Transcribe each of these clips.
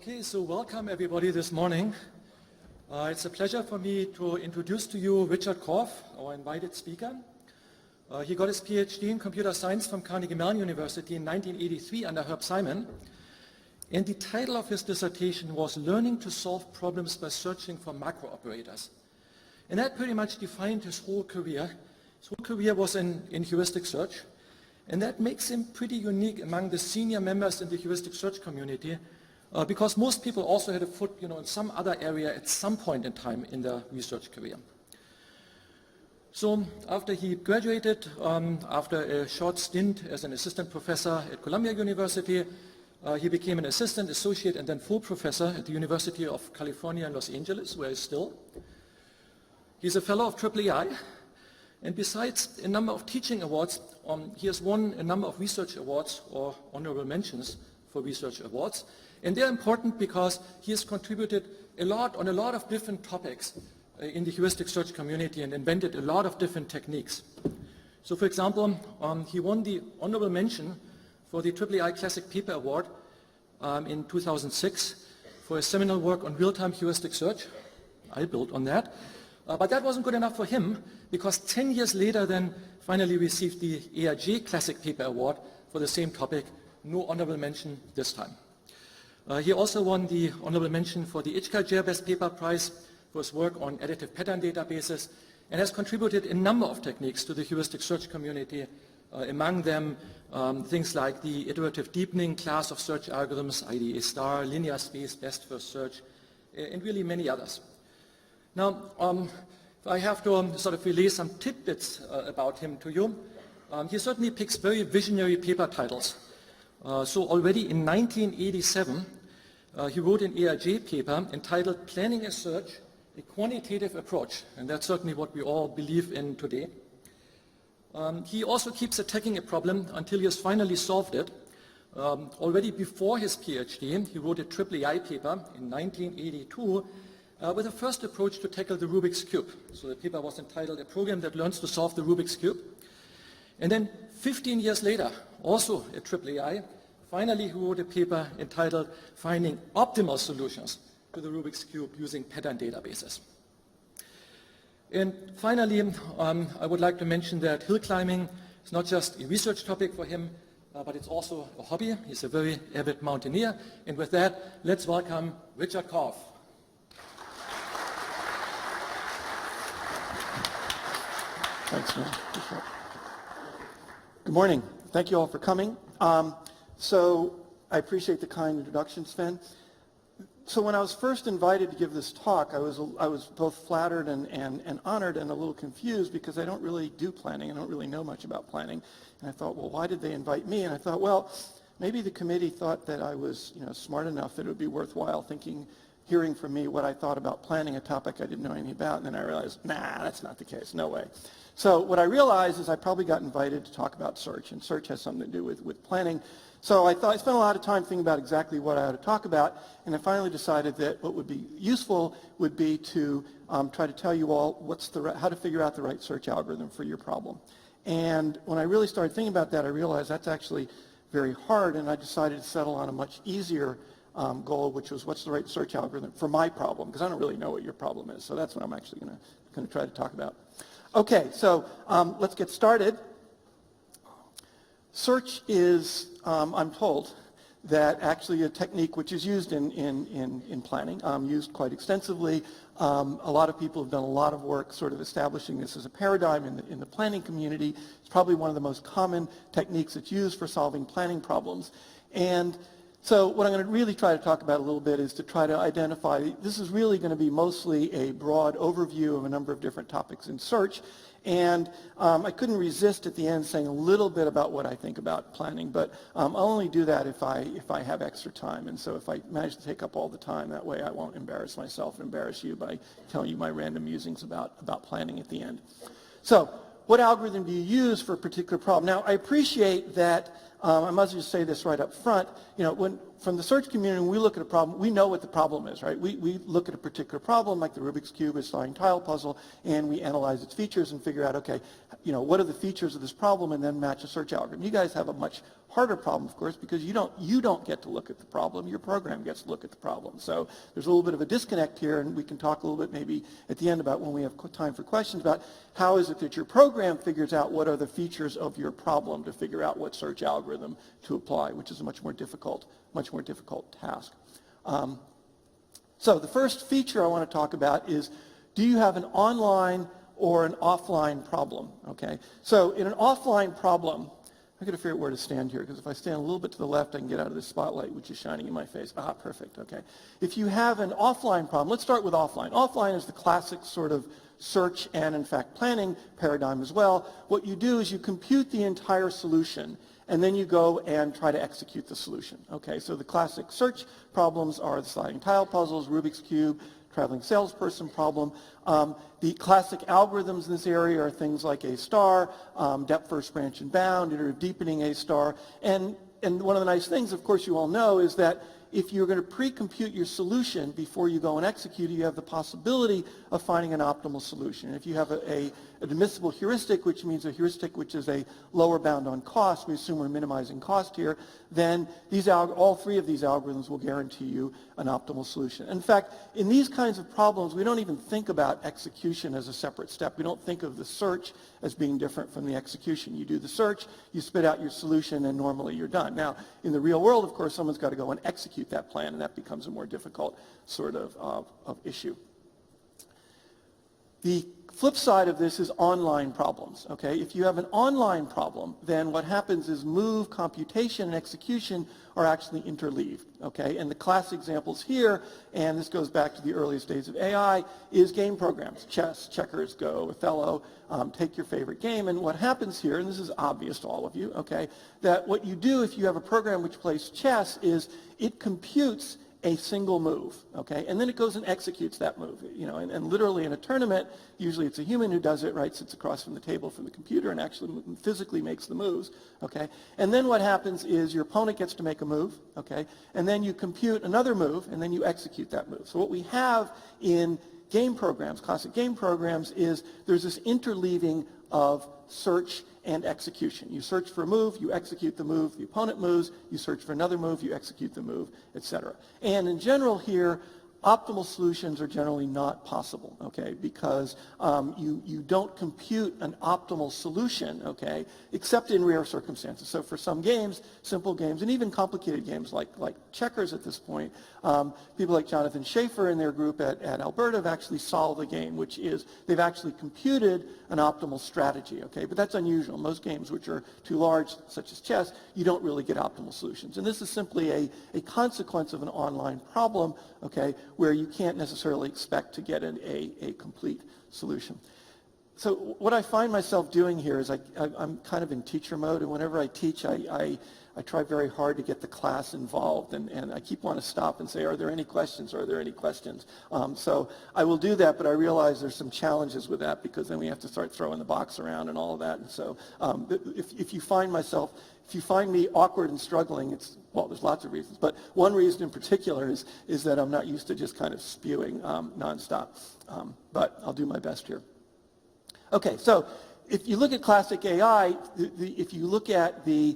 Okay, so welcome everybody this morning. It's a pleasure for me to introduce to you Richard Korf, our invited speaker. He got his PhD in computer science from Carnegie Mellon University in 1983 under Herb Simon. And the title of his dissertation was Learning to Solve Problems by Searching for Macro Operators. And that pretty much defined his whole career. His whole career was in heuristic search. And that makes him pretty unique among the senior members in the heuristic search community because most people also had a foot in some other area at some point in time in their research career. So after he graduated, after a short stint as an assistant professor at Columbia University, he became an assistant, associate, and then full professor at the University of California in Los Angeles, where he's still. He's a fellow of IIEI, and besides a number of teaching awards, he has won a number of research awards or honorable mentions for research awards. And they're important because he has contributed a lot on a lot of different topics in the heuristic search community and invented a lot of different techniques. So for example, he won the honorable mention for the IIEI Classic Paper Award in 2006 for a seminal work on real-time heuristic search. I built on that. But that wasn't good enough for him because 10 years later then finally received the AIJ Classic Paper Award for the same topic. No honorable mention this time. He also won the honorable mention for the ICAPS Best Paper Prize for his work on additive pattern databases and has contributed a number of techniques to the heuristic search community, among them things like the iterative deepening class of search algorithms, IDA star, linear space, DepthFirst search, and really many others. Now, I have to sort of relay some tidbits about him to you. He certainly picks very visionary paper titles. So already in 1987, he wrote an AIJ paper entitled Planning a Search, a Quantitative Approach, and that's certainly what we all believe in today. He also keeps attacking a problem until he has finally solved it. Already before his PhD, he wrote a IIEI paper in 1982 with a first approach to tackle the Rubik's Cube. So the paper was entitled A Program That Learns to Solve the Rubik's Cube. And then 15 years later, also at IIEI, finally he wrote a paper entitled Finding Optimal Solutions to the Rubik's Cube using pattern databases. And finally, I would like to mention that hill climbing is not just a research topic for him, but it's also a hobby. He's a very avid mountaineer. And with that, let's welcome Richard Korf. Thanks, man. Good morning. Thank you all for coming. So I appreciate the kind introduction, Sven. So when I was first invited to give this talk, I was both flattered and honored and a little confused because I don't really do planning. I don't really know much about planning. And I thought, well, why did they invite me? And I thought, well, maybe the committee thought that I was smart enough that it would be worthwhile hearing from me what I thought about planning, a topic I didn't know anything about. And then I realized, nah, that's not the case. No way. So what I realized is I probably got invited to talk about search, and search has something to do with planning. So I spent a lot of time thinking about exactly what I ought to talk about, and I finally decided that what would be useful would be to try to tell you all how to figure out the right search algorithm for your problem. And when I really started thinking about that, I realized that's actually very hard, and I decided to settle on a much easier goal, which was what's the right search algorithm for my problem, because I don't really know what your problem is. So that's what I'm actually going to try to talk about. Okay, so let's get started. Search is, I'm told, that actually a technique which is used in planning, used quite extensively. A lot of people have done a lot of work sort of establishing this as a paradigm in the planning community. It's probably one of the most common techniques that's used for solving planning problems. And so what I'm going to really try to talk about a little bit is to try to identify, this is really going to be mostly a broad overview of a number of different topics in search. And I couldn't resist at the end saying a little bit about what I think about planning, but I'll only do that if I have extra time. And so if I manage to take up all the time, that way I won't embarrass myself and embarrass you by telling you my random musings about planning at the end. So what algorithm do you use for a particular problem? Now, I appreciate that I must just say this right up front. From the search community, when we look at a problem, we know what the problem is, right? We look at a particular problem, like the Rubik's Cube or sliding tile puzzle, and we analyze its features and figure out, okay, what are the features of this problem, and then match a search algorithm. You guys have a much harder problem, of course, because you don't get to look at the problem. Your program gets to look at the problem. So there's a little bit of a disconnect here, and we can talk a little bit maybe at the end about when we have time for questions about how is it that your program figures out what are the features of your problem to figure out what search algorithm to apply, which is a much more difficult task. So the first feature I want to talk about is, do you have an online or an offline problem? Okay. So in an offline problem, I've got to figure out where to stand here, because if I stand a little bit to the left, I can get out of this spotlight, which is shining in my face. Ah, perfect, okay. If you have an offline problem, let's start with offline. Offline is the classic sort of search and, in fact, planning paradigm as well. What you do is you compute the entire solution, and then you go and try to execute the solution. Okay, so the classic search problems are the sliding tile puzzles, Rubik's Cube, traveling salesperson problem. The classic algorithms in this area are things like A*, DepthFirst, branch and bound, iterative deepening A*. And one of the nice things, of course, you all know is that if you're going to pre-compute your solution before you go and execute it, you have the possibility of finding an optimal solution. If you have an admissible heuristic, which means a heuristic which is a lower bound on cost, we assume we're minimizing cost here, then all three of these algorithms will guarantee you an optimal solution. In fact, in these kinds of problems, we don't even think about execution as a separate step. We don't think of the search as being different from the execution. You do the search, you spit out your solution, and normally you're done. Now, in the real world, of course, someone's got to go and execute that plan, and that becomes a more difficult sort of issue. The flip side of this is online problems, okay? If you have an online problem, then what happens is move, computation, and execution are actually interleaved, okay? And the classic examples here, and this goes back to the earliest days of AI, is game programs, chess, checkers, Go, Othello, take your favorite game. And what happens here, and this is obvious to all of you, okay, that what you do if you have a program which plays chess is it computes a single move, okay? And then it goes and executes that move, and literally in a tournament, usually it's a human who does it, right? Sits across from the table from the computer and actually physically makes the moves, okay? And then what happens is your opponent gets to make a move, okay? And then you compute another move, and then you execute that move. So what we have in game programs, classic game programs, is there's this interleaving of search and execution. You search for a move, you execute the move, the opponent moves, you search for another move, you execute the move, etc. And in general here, optimal solutions are generally not possible, okay, because you don't compute an optimal solution, okay, except in rare circumstances. So for some games, simple games, and even complicated games like checkers at this point, people like Jonathan Schaefer and their group at Alberta have actually solved the game, which is they've actually computed an optimal strategy, okay, but that's unusual. Most games which are too large, such as chess, you don't really get optimal solutions. And this is simply a consequence of an online problem, okay, where you can't necessarily expect to get a complete solution. So what I find myself doing here is I'm kind of in teacher mode, and whenever I teach, I try very hard to get the class involved, and I keep wanting to stop and say, are there any questions? Are there any questions? So I will do that, but I realize there's some challenges with that, because then we have to start throwing the box around and all of that. And so if you find me awkward and struggling, well, there's lots of reasons, but one reason in particular is that I'm not used to just kind of spewing nonstop. But I'll do my best here. Okay, so if you look at classic AI, if you look at the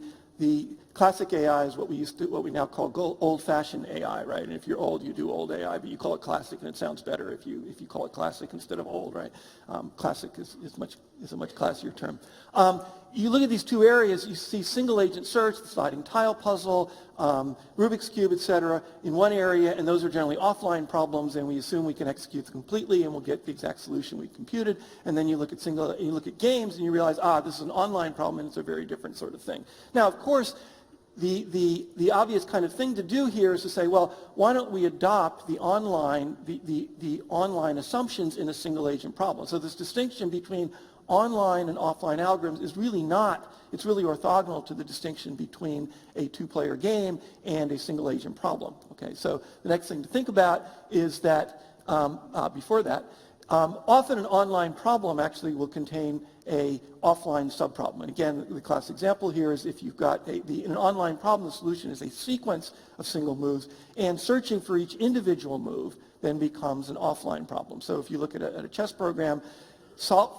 classic AI is what we now call old-fashioned AI, right? And if you're old, you do old AI, but you call it classic, and it sounds better if you call it classic instead of old, right? Classic is a much classier term. You look at these two areas, you see single-agent search, the sliding tile puzzle, Rubik's Cube, etc., in one area, and those are generally offline problems, and we assume we can execute them completely, and we'll get the exact solution we computed. And then you look at games, and you realize, this is an online problem, and it's a very different sort of thing. Now, of course, the obvious kind of thing to do here is to say, well, why don't we adopt the online assumptions in a single agent problem? So this distinction between online and offline algorithms is really not, it's really orthogonal to the distinction between a two-player game and a single agent problem. Okay, so the next thing to think about is that, before that, often an online problem actually will contain a offline subproblem. And again, the class example here is if you've got in an online problem, the solution is a sequence of single moves, and searching for each individual move then becomes an offline problem. So if you look at a chess program,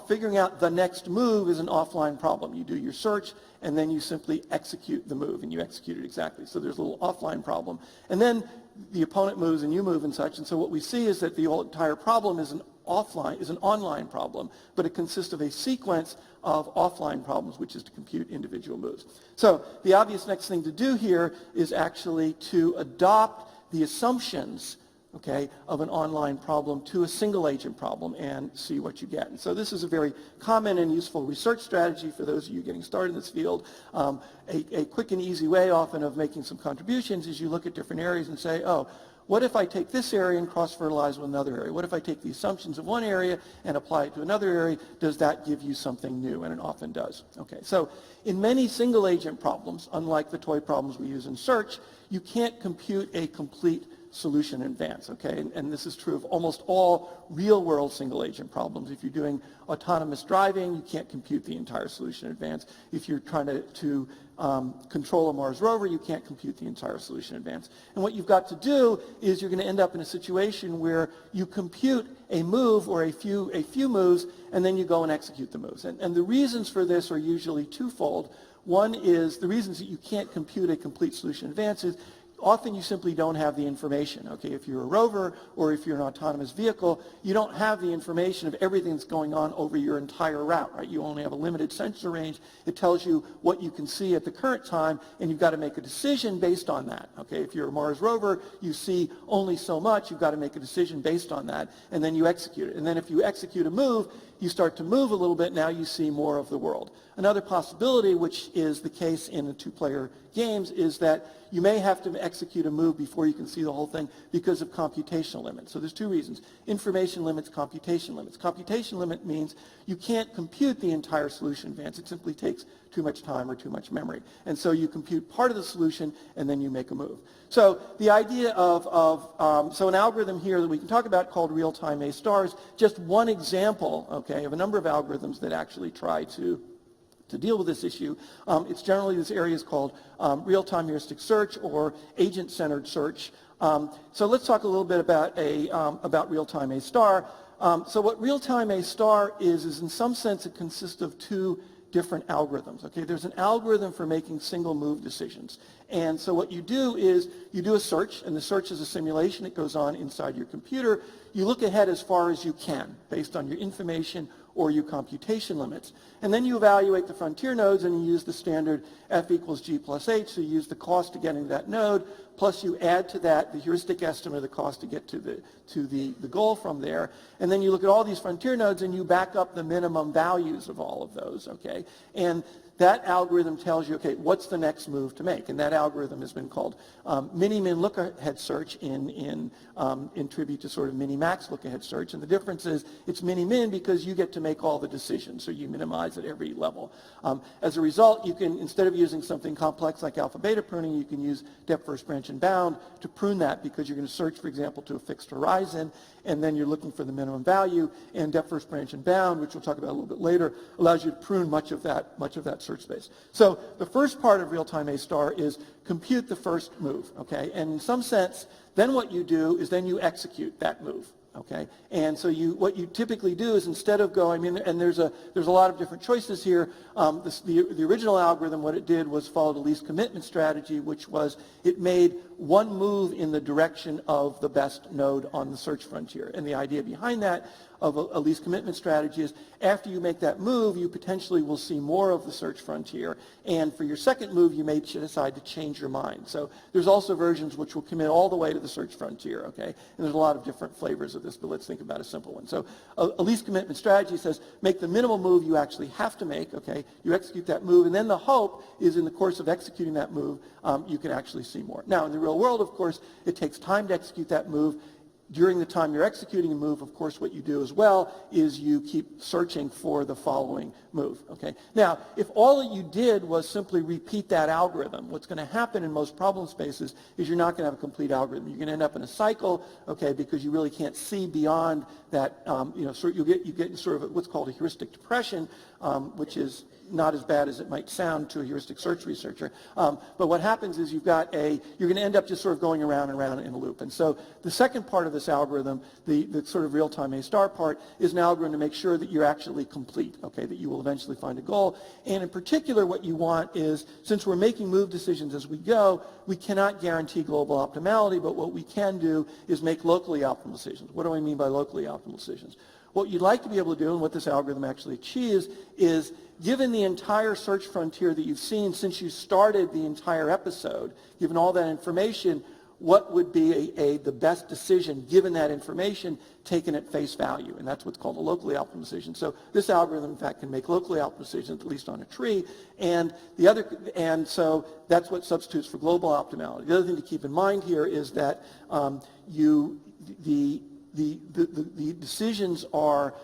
figuring out the next move is an offline problem. You do your search, and then you simply execute the move, and you execute it exactly. So there's a little offline problem. And then the opponent moves, and you move and such. And so what we see is that the entire problem is an online problem, but it consists of a sequence of offline problems, which is to compute individual moves. So the obvious next thing to do here is actually to adopt the assumptions, okay, of an online problem to a single agent problem and see what you get. And so this is a very common and useful research strategy for those of you getting started in this field. A quick and easy way often of making some contributions is you look at different areas and say, oh, what if I take this area and cross-fertilize with another area? What if I take the assumptions of one area and apply it to another area? Does that give you something new? And it often does. Okay, so in many single agent problems, unlike the toy problems we use in search, you can't compute a complete solution in advance, okay? And this is true of almost all real-world single-agent problems. If you're doing autonomous driving, you can't compute the entire solution in advance. If you're trying to control a Mars rover, you can't compute the entire solution in advance. And what you've got to do is you're going to end up in a situation where you compute a move or a few moves, and then you go and execute the moves. And the reasons for this are usually twofold. One is the reasons that you can't compute a complete solution in advance is often you simply don't have the information. Okay, if you're a rover or if you're an autonomous vehicle, you don't have the information of everything that's going on over your entire route, right? You only have a limited sensor range. It tells you what you can see at the current time, and you've got to make a decision based on that. Okay, if you're a Mars rover, you see only so much. You've got to make a decision based on that, and then you execute it. And then if you execute a move, you start to move a little bit. Now you see more of the world. Another possibility, which is the case in the two-player games, is that you may have to execute a move before you can see the whole thing because of computational limits. So there's two reasons. Information limits, computation limits. Computation limit means you can't compute the entire solution in advance. It simply takes too much time or too much memory. And so you compute part of the solution and then you make a move. So the idea so an algorithm here that we can talk about called real-time A star is just one example, okay, of a number of algorithms that actually try to deal with this issue. It's generally, this area is called real-time heuristic search or agent-centered search. So let's talk a little bit about real-time A star. So what real-time A star is in some sense it consists of two different algorithms. Okay, there's an algorithm for making single move decisions. And so what you do is you do a search, and the search is a simulation. It goes on inside your computer. You look ahead as far as you can based on your information or your computation limits. And then you evaluate the frontier nodes and you use the standard F equals G plus H. So you use the cost to getting to that node, plus you add to that the heuristic estimate of the cost to get to the goal from there. And then you look at all these frontier nodes and you back up the minimum values of all of those, okay? And that algorithm tells you, okay, what's the next move to make? And that algorithm has been called mini-min look-ahead search in tribute to sort of mini-max look-ahead search. And the difference is it's mini-min because you get to make all the decisions, so you minimize at every level. As a result, you can, instead of using something complex like alpha-beta pruning, you can use depth-first, branch, and bound to prune that because you're going to search, for example, to a fixed horizon, and then you're looking for the minimum value, and depth-first, branch, and bound, which we'll talk about a little bit later, allows you to prune much of that search space. So the first part of real-time A star is compute the first move, okay? And in some sense, then what you do is then you execute that move, okay? And so what you typically do is instead of going, and there's a lot of different choices here. The original algorithm, what it did was follow the least commitment strategy, which was it made one move in the direction of the best node on the search frontier. And the idea behind that of a least commitment strategy is after you make that move, you potentially will see more of the search frontier. And for your second move, you may decide to change your mind. So there's also versions which will commit all the way to the search frontier, okay? And there's a lot of different flavors of this, but let's think about a simple one. So a least commitment strategy says make the minimal move you actually have to make, okay? You execute that move, and then the hope is in the course of executing that move, you can actually see more. Now, in the real world, of course, it takes time to execute that move. During the time you're executing a move, of course, what you do as well is you keep searching for the following move, okay? Now, if all that you did was simply repeat that algorithm, what's going to happen in most problem spaces is you're not going to have a complete algorithm. You're going to end up in a cycle, okay, because you really can't see beyond that, you get sort of what's called a heuristic depression, which is not as bad as it might sound to a heuristic search researcher. But what happens is you're going to end up just sort of going around and around in a loop. And so the second part of this algorithm, the sort of real-time A-star part, is an algorithm to make sure that you're actually complete, okay, that you will eventually find a goal. And in particular, what you want is, since we're making move decisions as we go, we cannot guarantee global optimality, but what we can do is make locally optimal decisions. What do I mean by locally optimal decisions? What you'd like to be able to do, and what this algorithm actually achieves, is given the entire search frontier that you've seen since you started the entire episode, given all that information, what would be the best decision given that information taken at face value? And that's what's called a locally optimal decision. So this algorithm, in fact, can make locally optimal decisions, at least on a tree. And so that's what substitutes for global optimality. The other thing to keep in mind here is that the decisions are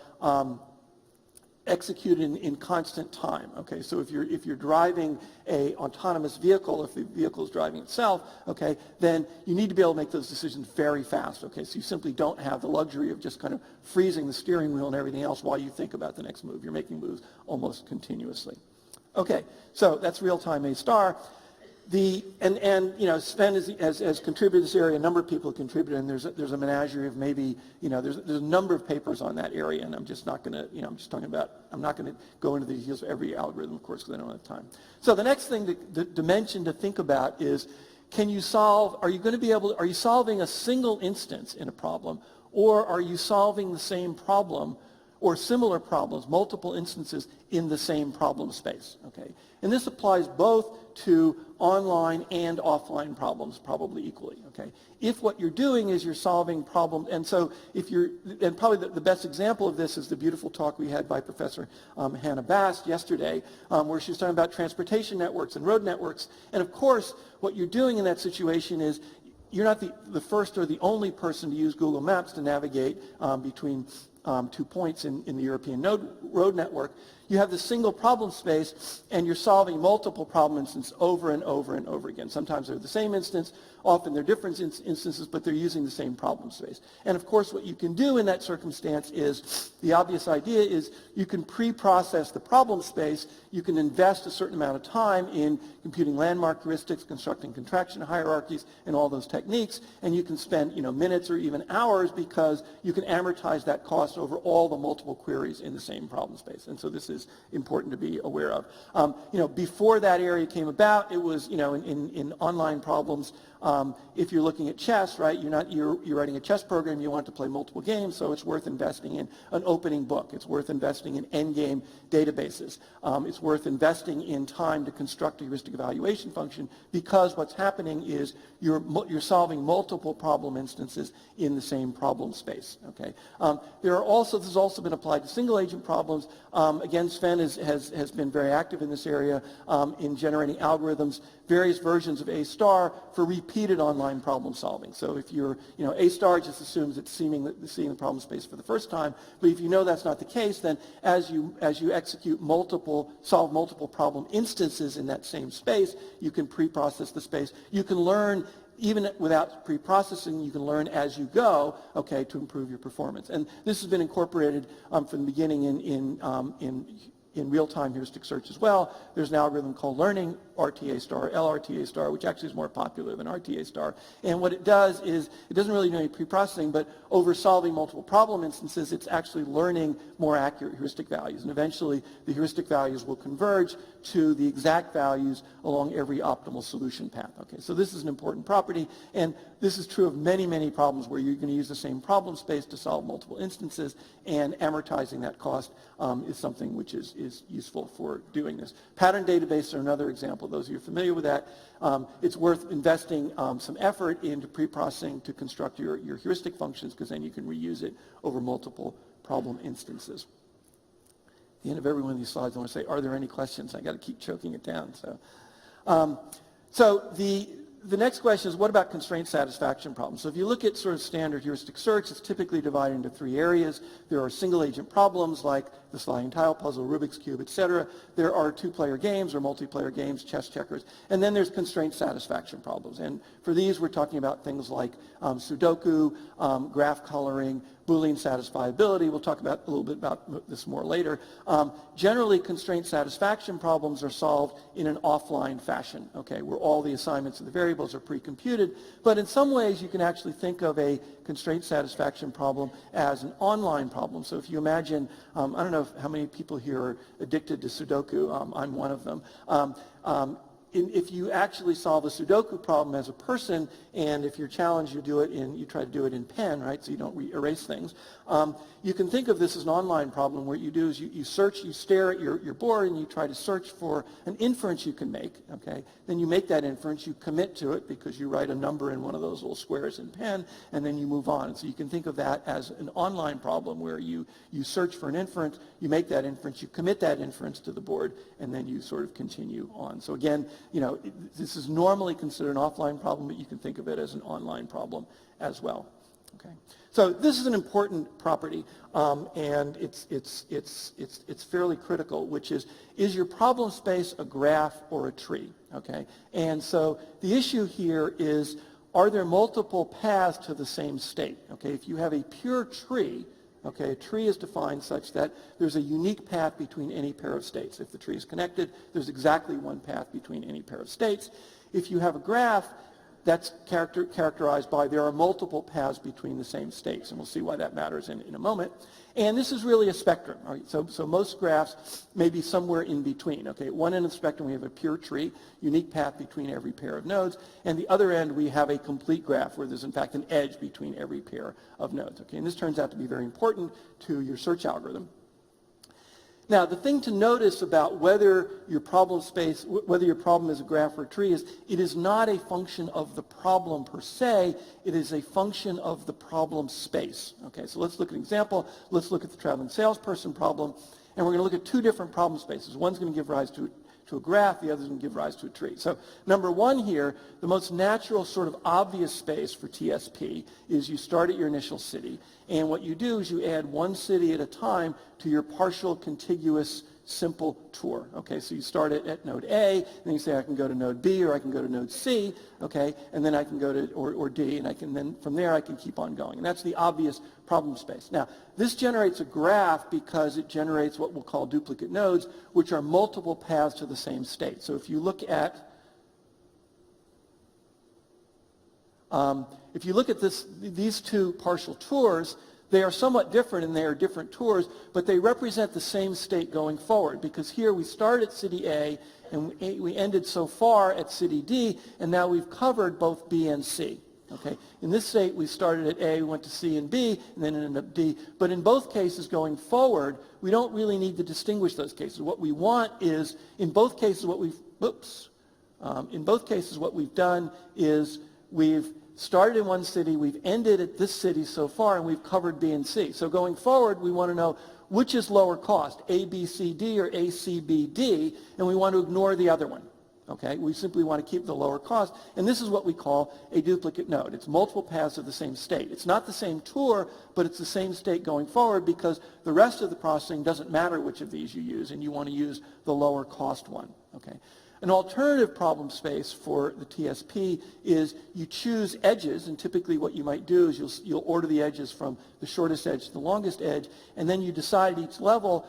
executed in constant time. Okay, so if you're driving a autonomous vehicle, if the vehicle is driving itself, okay, then you need to be able to make those decisions very fast. Okay, so you simply don't have the luxury of just kind of freezing the steering wheel and everything else while you think about the next move. You're making moves almost continuously. Okay, so that's real-time A-star. And you know, Sven has contributed to this area. A number of people have contributed, and there's a menagerie of maybe, you know, there's a number of papers on that area, and I'm just not going to, you know, I'm not going to go into the details of every algorithm, of course, because I don't have time. So the next thing to mention, to think about is, are you solving a single instance in a problem, or are you solving the same problem or similar problems, multiple instances in the same problem space, okay? And this applies both to online and offline problems probably equally, okay? If what you're doing is you're solving problems, and so and probably the best example of this is the beautiful talk we had by Professor Hannah Bast yesterday, where she was talking about transportation networks and road networks. And of course, what you're doing in that situation is you're not the first or the only person to use Google Maps to navigate between 2 points in the European road network. You have this single problem space, and you're solving multiple problem instances over and over and over again. Sometimes they're the same instance, often they're different instances, but they're using the same problem space. And of course, what you can do in that circumstance is, the obvious idea is you can pre-process the problem space, you can invest a certain amount of time in computing landmark heuristics, constructing contraction hierarchies, and all those techniques, and you can spend, you know, minutes or even hours, because you can amortize that cost over all the multiple queries in the same problem space. And so this is important to be aware of. You know, before that area came about, it was, you know, in online problems, if you're looking at chess, right, you're writing a chess program, you want to play multiple games, so it's worth investing in an opening book. It's worth investing in endgame databases. It's worth investing in time to construct a heuristic evaluation function, because what's happening is you're solving multiple problem instances in the same problem space. Okay. This has also been applied to single agent problems. Again, Sven has been very active in this area in generating algorithms, various versions of A-star for repeated online problem solving. So if you're, you know, A-star just assumes it's seeing the problem space for the first time, but if you know that's not the case, then as you solve multiple problem instances in that same space, you can pre-process the space. You can learn, even without pre-processing, you can learn as you go, okay, to improve your performance. And this has been incorporated from the beginning in real-time heuristic search as well. There's an algorithm called learning RTA star, LRTA star, which actually is more popular than RTA star. And what it does is, it doesn't really do any pre-processing, but over solving multiple problem instances, it's actually learning more accurate heuristic values. And eventually, the heuristic values will converge to the exact values along every optimal solution path. Okay, so this is an important property, and this is true of many, many problems where you're going to use the same problem space to solve multiple instances, and amortizing that cost is something which is useful for doing this. Pattern databases are another example. Those of you familiar with that, it's worth investing some effort into pre-processing to construct your heuristic functions, because then you can reuse it over multiple problem instances. At the end of every one of these slides, I want to say, are there any questions? I got to keep choking it down. So the next question is, what about constraint satisfaction problems? So if you look at sort of standard heuristic search, it's typically divided into 3 areas. There are single agent problems like the sliding tile puzzle, Rubik's Cube, etc. There are 2-player games or multiplayer games, chess, checkers. And then there's constraint satisfaction problems. And for these, we're talking about things like Sudoku, graph coloring, Boolean satisfiability. We'll talk about a little bit about this more later. Generally, constraint satisfaction problems are solved in an offline fashion, okay, where all the assignments of the variables are pre-computed. But in some ways, you can actually think of a constraint satisfaction problem as an online problem. So if you imagine, I don't know how many people here are addicted to Sudoku. I'm one of them. If you actually solve a Sudoku problem as a person, and if you're challenged, you try to do it in pen, right, so you don't erase things. You can think of this as an online problem. What you do is you search, you stare at your board, and you try to search for an inference you can make, okay? Then you make that inference, you commit to it because you write a number in one of those little squares in pen, and then you move on. So you can think of that as an online problem where you search for an inference, you make that inference, you commit that inference to the board, and then you sort of continue on. So again, this is normally considered an offline problem, but you can think of it as an online problem as well. Okay. So this is an important property, and it's fairly critical, which is your problem space a graph or a tree? Okay. And so the issue here is, are there multiple paths to the same state? Okay. If you have a pure tree, okay, a tree is defined such that there's a unique path between any pair of states. If the tree is connected, there's exactly one path between any pair of states. If you have a graph, that's characterized by there are multiple paths between the same states, and we'll see why that matters in a moment. And this is really a spectrum. Right? So most graphs may be somewhere in between. Okay, at one end of the spectrum we have a pure tree, unique path between every pair of nodes, and the other end we have a complete graph where there's in fact an edge between every pair of nodes. Okay, and this turns out to be very important to your search algorithm. Now, the thing to notice about whether your problem is a graph or a tree is it is not a function of the problem per se, it is a function of the problem space. Okay, so let's look at an example. Let's look at the traveling salesperson problem, and we're going to look at two different problem spaces. One's going to give rise to a graph, the other's going to give rise to a tree. So number one here, the most natural sort of obvious space for TSP is you start at your initial city, and what you do is you add one city at a time to your partial contiguous simple tour. Okay, so you start at node A, and then you say I can go to node B or I can go to node C, okay, and then I can go to, or D, and then from there I can keep on going. And that's the obvious problem space. Now, this generates a graph because it generates what we'll call duplicate nodes, which are multiple paths to the same state. So if you look at these two partial tours, they are somewhat different and they are different tours, but they represent the same state going forward, because here we start at city A and we ended so far at city D, and now we've covered both B and C. Okay. In this state, we started at A, we went to C and B, and then ended up D. But in both cases going forward, we don't really need to distinguish those cases. What we want is, in both cases, what we've done is we've started in one city, we've ended at this city so far, and we've covered B and C. So going forward, we want to know which is lower cost, A, B, C, D, or A, C, B, D, and we want to ignore the other one. Okay, we simply want to keep the lower cost, and this is what we call a duplicate node. It's multiple paths of the same state. It's not the same tour, but it's the same state going forward, because the rest of the processing doesn't matter which of these you use, and you want to use the lower cost one. Okay. An alternative problem space for the TSP is you choose edges, and typically what you might do is you'll order the edges from the shortest edge to the longest edge, and then you decide at each level,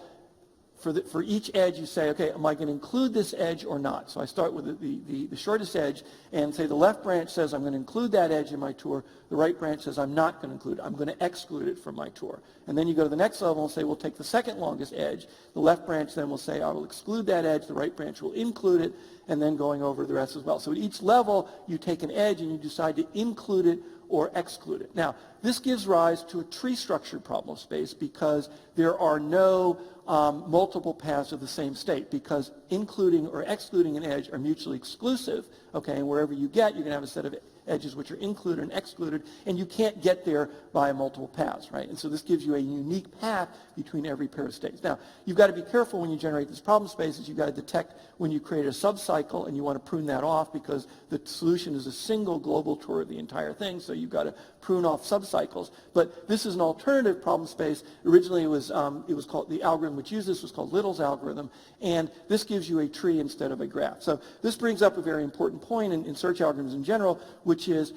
for each edge you say, okay, am I going to include this edge or not? So I start with the shortest edge and say the left branch says I'm going to include that edge in my tour. The right branch says I'm not going to include it. I'm going to exclude it from my tour. And then you go to the next level and say we'll take the second longest edge. The left branch then will say I will exclude that edge. The right branch will include it, and then going over the rest as well. So at each level you take an edge and you decide to include it or exclude it. Now, this gives rise to a tree structured problem space because there are no multiple paths of the same state, because including or excluding an edge are mutually exclusive, okay, and wherever you get, you're going to have a set of edges which are included and excluded, and you can't get there by multiple paths, right? And so this gives you a unique path between every pair of states. Now, you've got to be careful when you generate these problem spaces. You've got to detect when you create a subcycle, and you want to prune that off because the solution is a single global tour of the entire thing, so you've got to prune off subcycles. But this is an alternative problem space. Originally, it was called, the algorithm which used this was called Little's algorithm, and this gives you a tree instead of a graph. So this brings up a very important point in search algorithms in general, which is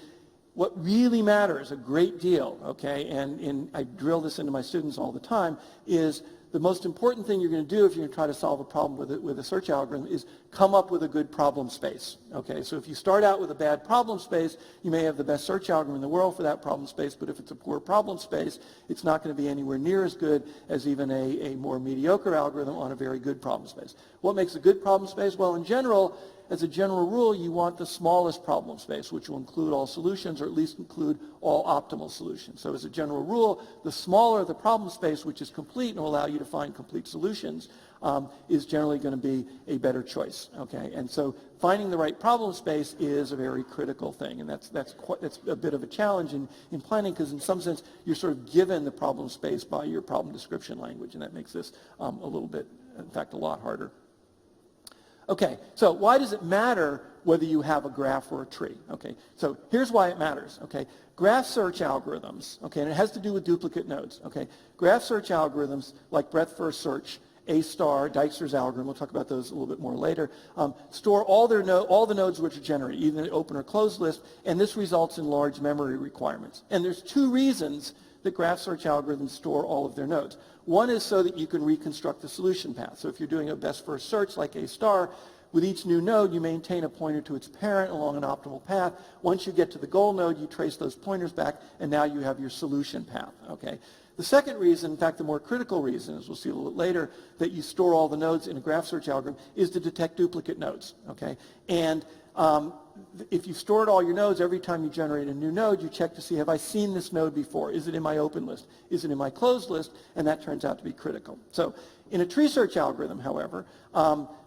what really matters a great deal, okay, and I drill this into my students all the time, is the most important thing you're going to do if you're going to try to solve a problem with a search algorithm is come up with a good problem space. Okay, so if you start out with a bad problem space, you may have the best search algorithm in the world for that problem space, but if it's a poor problem space, it's not going to be anywhere near as good as even a more mediocre algorithm on a very good problem space. What makes a good problem space? Well, in general, as a general rule, you want the smallest problem space, which will include all solutions, or at least include all optimal solutions. So as a general rule, the smaller the problem space, which is complete and will allow you to find complete solutions, is generally going to be a better choice. Okay, and so finding the right problem space is a very critical thing, and that's a bit of a challenge in planning, because in some sense you're sort of given the problem space by your problem description language, and that makes this a little bit, in fact, a lot harder. Okay, so why does it matter whether you have a graph or a tree? Okay, so here's why it matters. Okay, graph search algorithms, okay, and it has to do with duplicate nodes. Okay, graph search algorithms like DepthFirst search, A*, Dijkstra's algorithm, we'll talk about those a little bit more later, store all the nodes which are generated, either an open or closed list, and this results in large memory requirements. And there's two reasons that graph search algorithms store all of their nodes. One is so that you can reconstruct the solution path. So if you're doing a best first search like A*, with each new node you maintain a pointer to its parent along an optimal path. Once you get to the goal node, you trace those pointers back, and now you have your solution path. Okay. The second reason, in fact the more critical reason, as we'll see a little bit later, that you store all the nodes in a graph search algorithm is to detect duplicate nodes. Okay. And if you've stored all your nodes, every time you generate a new node, you check to see, have I seen this node before? Is it in my open list? Is it in my closed list? And that turns out to be critical. So in a tree search algorithm, however,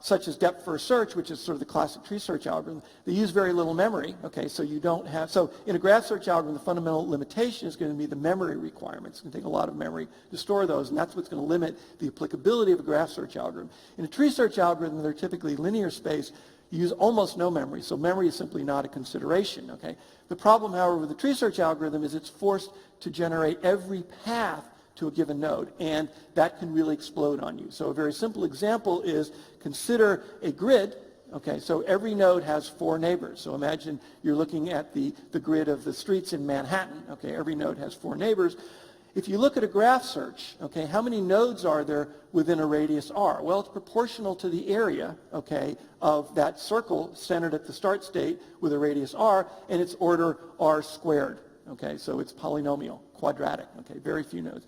such as DepthFirst search, which is sort of the classic tree search algorithm, they use very little memory. Okay, so you don't have, so in a graph search algorithm, the fundamental limitation is going to be the memory requirements. It's going to take a lot of memory to store those, and that's what's going to limit the applicability of a graph search algorithm. In a tree search algorithm, they're typically linear space. You use almost no memory, so memory is simply not a consideration. Okay? The problem, however, with the tree search algorithm is it's forced to generate every path to a given node, and that can really explode on you. So a very simple example is consider a grid. Okay, so every node has 4 neighbors. So imagine you're looking at the grid of the streets in Manhattan. Okay, every node has 4 neighbors. If you look at a graph search, okay, how many nodes are there within a radius r? Well, it's proportional to the area, okay, of that circle centered at the start state with a radius r, and it's order r squared. Okay, so it's polynomial, quadratic. Okay, very few nodes.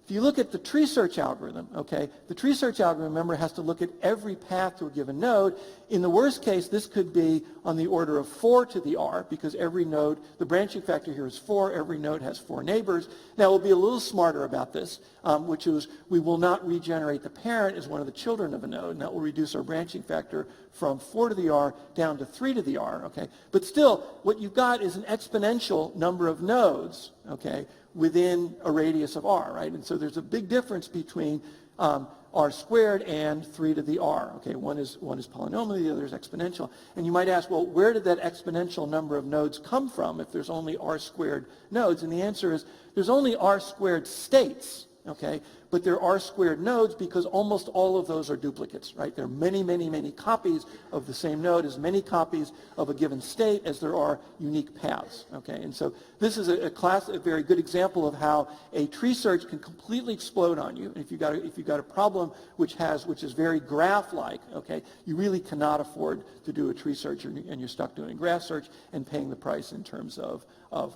If you look at the tree search algorithm, okay, the tree search algorithm, remember, has to look at every path to a given node. In the worst case, this could be on the order of 4 to the r, because every node, the branching factor here is 4, every node has 4 neighbors. Now, we'll be a little smarter about this, which is we will not regenerate the parent as one of the children of a node, and that will reduce our branching factor from 4 to the r down to 3 to the r, okay? But still, what you've got is an exponential number of nodes, okay, within a radius of r, right? And so there's a big difference between r squared and 3 to the r. Okay, one is polynomial, the other is exponential. And you might ask, well, where did that exponential number of nodes come from if there's only r squared nodes? And the answer is there's only r squared states, okay? But there are squared nodes because almost all of those are duplicates, right? There are many, many, many copies of the same node, as many copies of a given state as there are unique paths, okay? And so this is a very good example of how a tree search can completely explode on you. And if you've got a problem which is very graph-like, okay, you really cannot afford to do a tree search, and you're stuck doing a graph search and paying the price in terms of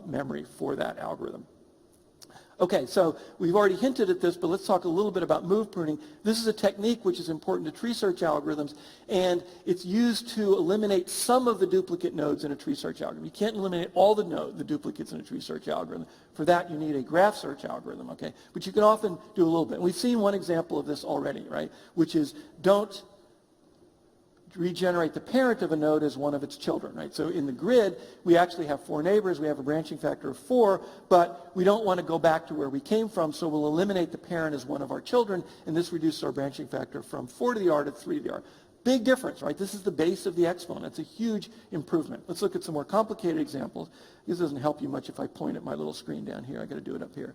memory for that algorithm. Okay, so we've already hinted at this, but let's talk a little bit about move pruning. This is a technique which is important to tree search algorithms, and it's used to eliminate some of the duplicate nodes in a tree search algorithm. You can't eliminate all the duplicates in a tree search algorithm. For that, you need a graph search algorithm, okay? But you can often do a little bit. We've seen one example of this already, right? Which is don't regenerate the parent of a node as one of its children, right? So in the grid, we actually have 4 neighbors, we have a branching factor of 4, but we don't want to go back to where we came from, so we'll eliminate the parent as one of our children, and this reduces our branching factor from 4 to the r to 3 to the r. Big difference, right? This is the base of the exponent. It's a huge improvement. Let's look at some more complicated examples. This doesn't help you much if I point at my little screen down here. I got to do it up here.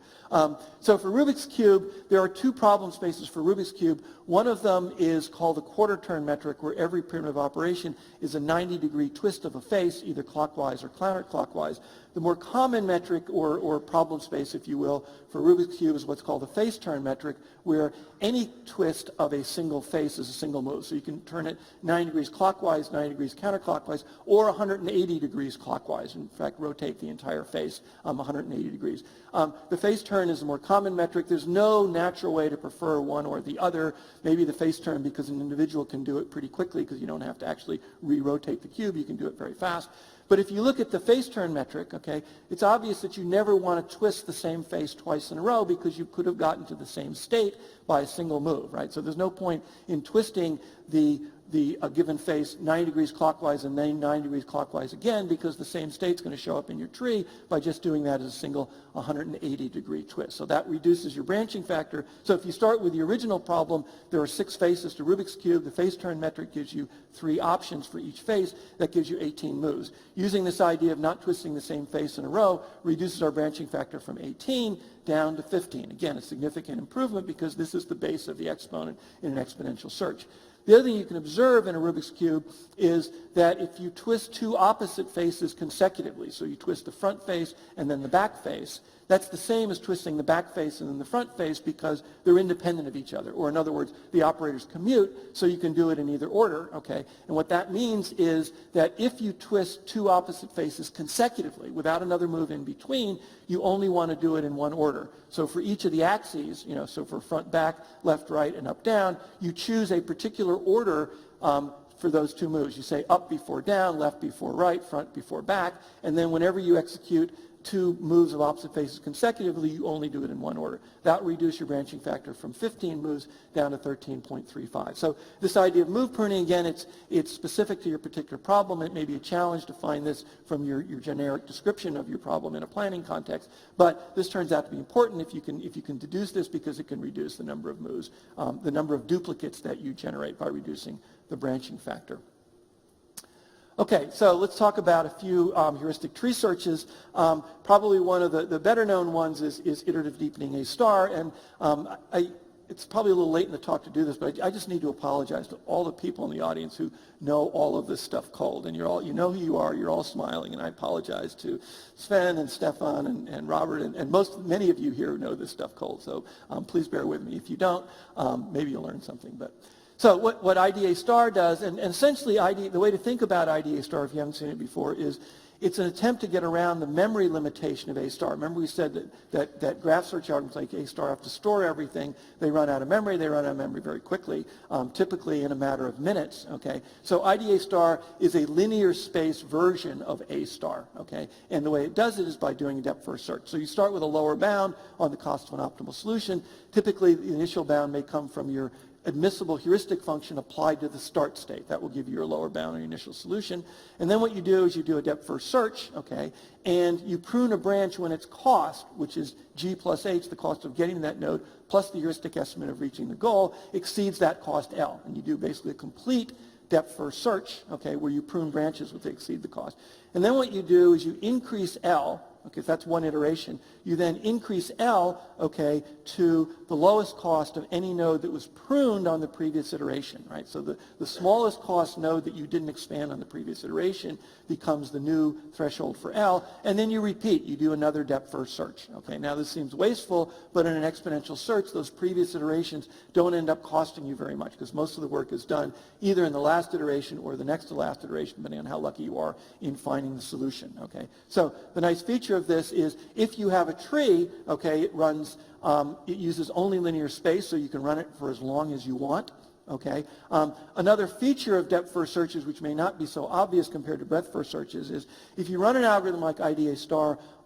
So for Rubik's Cube, there are two problem spaces for Rubik's Cube. One of them is called the quarter turn metric, where every primitive operation is a 90-degree twist of a face, either clockwise or counterclockwise. The more common metric or problem space, if you will, for Rubik's Cube is what's called the face turn metric, where any twist of a single face is a single move. So you can turn it 90 degrees clockwise, 90 degrees counterclockwise, or 180 degrees clockwise. In fact, rotate the entire face 180 degrees. The face turn is the more common metric. There's no natural way to prefer one or the other. Maybe the face turn, because an individual can do it pretty quickly because you don't have to actually re-rotate the cube. You can do it very fast. But if you look at the face turn metric, okay, it's obvious that you never want to twist the same face twice in a row because you could have gotten to the same state by a single move, right? So there's no point in twisting a given face 90 degrees clockwise and then 90 degrees clockwise again, because the same state's going to show up in your tree by just doing that as a single 180-degree twist. So that reduces your branching factor. So if you start with the original problem, there are 6 faces to Rubik's Cube. The face turn metric gives you 3 options for each face. That gives you 18 moves. Using this idea of not twisting the same face in a row reduces our branching factor from 18 down to 15. Again, a significant improvement because this is the base of the exponent in an exponential search. The other thing you can observe in a Rubik's Cube is that if you twist 2 opposite faces consecutively, so you twist the front face and then the back face, that's the same as twisting the back face and then the front face because they're independent of each other. Or in other words, the operators commute, so you can do it in either order, okay? And what that means is that if you twist 2 opposite faces consecutively without another move in between, you only want to do it in one order. So for each of the axes, so for front, back, left, right, and up, down, you choose a particular order for those 2 moves. You say up before down, left before right, front before back, and then whenever you execute 2 moves of opposite faces consecutively, you only do it in one order. That will reduce your branching factor from 15 moves down to 13.35. So this idea of move pruning, again, it's specific to your particular problem. It may be a challenge to find this from your generic description of your problem in a planning context, but this turns out to be important if you can deduce this, because it can reduce the number of moves, the number of duplicates that you generate by reducing the branching factor. Okay, so let's talk about a few heuristic tree searches. Probably one of the better known ones is iterative deepening A*, and it's probably a little late in the talk to do this, but I just need to apologize to all the people in the audience who know all of this stuff cold, and you know who you are, you're all smiling, and I apologize to Sven and Stefan and Robert, and many of you here know this stuff cold, so please bear with me. If you don't, maybe you'll learn something. But so what IDA* does, and essentially the way to think about IDA*, if you haven't seen it before, is it's an attempt to get around the memory limitation of A*. Remember we said that graph search algorithms like A* have to store everything. They run out of memory. They run out of memory very quickly, typically in a matter of minutes. Okay, so IDA* is a linear space version of A*. Okay, and the way it does it is by doing a depth-first search. So you start with a lower bound on the cost of an optimal solution. Typically, the initial bound may come from your admissible heuristic function applied to the start state. That will give you your lower bound on your initial solution. And then what you do is you do a depth-first search, okay, and you prune a branch when its cost, which is G plus H, the cost of getting to that node, plus the heuristic estimate of reaching the goal, exceeds that cost L. And you do basically a complete depth-first search, okay, where you prune branches which exceed the cost. And then what you do is you increase L, okay, so that's one iteration. You then increase L, okay, to the lowest cost of any node that was pruned on the previous iteration, right? So the smallest cost node that you didn't expand on the previous iteration becomes the new threshold for L, and then you repeat. You do another depth-first search, okay? Now this seems wasteful, but in an exponential search, those previous iterations don't end up costing you very much because most of the work is done either in the last iteration or the next to last iteration, depending on how lucky you are in finding the solution, okay? So the nice feature of this is if you have a tree, okay, it uses only linear space, so you can run it for as long as you want, okay? Another feature of depth-first searches, which may not be so obvious compared to breadth-first searches, is if you run an algorithm like IDA*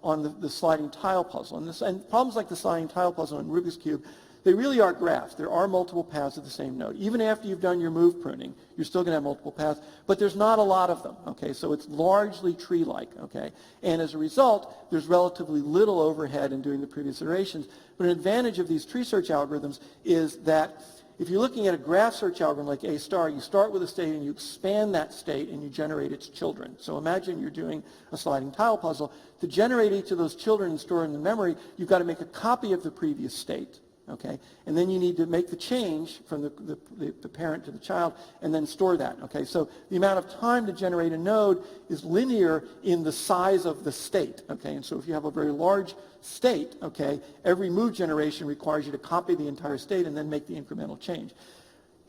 on the sliding tile puzzle, and problems like the sliding tile puzzle in Rubik's Cube, they really are graphs. There are multiple paths of the same node. Even after you've done your move pruning, you're still going to have multiple paths, but there's not a lot of them, okay? So it's largely tree-like, okay? And as a result, there's relatively little overhead in doing the previous iterations. But an advantage of these tree search algorithms is that If you're looking at a graph search algorithm like A star, you start with a state and you expand that state and you generate its children. So imagine you're doing a sliding tile puzzle. To generate each of those children and store in the memory, you've got to make a copy of the previous state. Okay, and then you need to make the change from the parent to the child and then store that. Okay, so the amount of time to generate a node is linear in the size of the state. Okay, and so if you have a very large state, okay, every move generation requires you to copy the entire state and then make the incremental change.